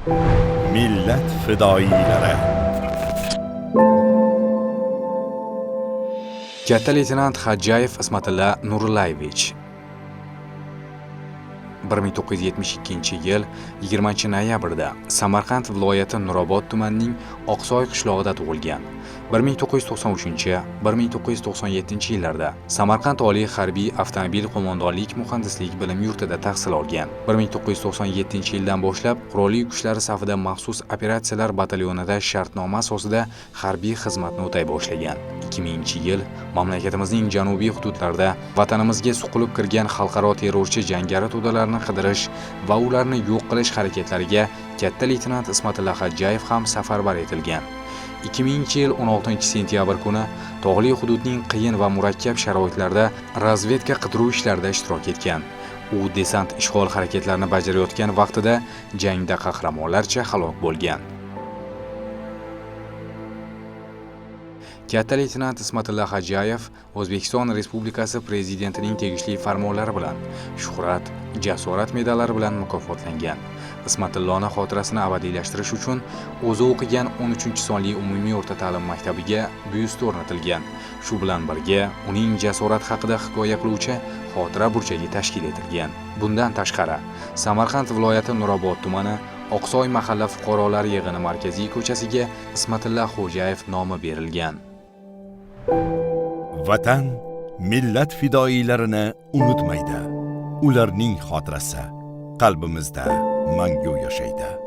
Millat fidoyilari. Katta leytenant Xo'jayev Ismatilla Nurillayevich 1972-yil 20-noyabrda Samarqand viloyati Nurobod tumanining Oqsoy qishlog'ida tug'ilgan. 1993-1997-yillarda Samarqand Oliy harbiy avtomobil qo'mondonlik muhandislik bilim yurtida tahsil olgan. 1997-yildan boshlab Qurolli kuchlar safida maxsus operatsiyalar batalyonida shartnoma asosida harbiy xizmatni o'tay boshlagan. 2000-yil mamlakatimizning janubiy hududlarida vatanimizga suqilib kirgan xalqaro terrorchi jangari to'dalarni qidirish va ularni yo'q qilish harakatlariga katta leytenant Ismatilla Xo'jayev ham safarbar etilgan. 2000-yil 16-sentyabr kuni tog'li hududning qiyin va murakkab sharoitlarida razvedka qidiruv ishlarida ishtirok etgan. U desant ishg'ol harakatlarini bajarayotgan vaqtida jangda qahramonlarcha halok bo'lgan. Katta leytenant Ismatilla Xo'jayev O'zbekiston Respublikasi Prezidentining tegishli farmonlari bilan Shuhrat, Jasorat medallari bilan mukofotlangan. Ismatilloni xotirasini abadiylashtirish uchun o'zi o'qigan 13-sonli umumiy o'rta ta'lim maktabiga byust o'rnatilgan. Shu bilan birga uning jasorat haqida hikoya qiluvchi xotira burchagi tashkil etilgan. Bundan tashqari, Samarqand viloyati Nurobod tumani Oqsoy mahalla fuqarolar yig'ini markaziy ko'chasiga Ismatilla Xo'jayev nomi berilgan. Vatan millat fidoyilarini unutmaydi. Ularning xotirasi qalbimizda mangu yashaydi.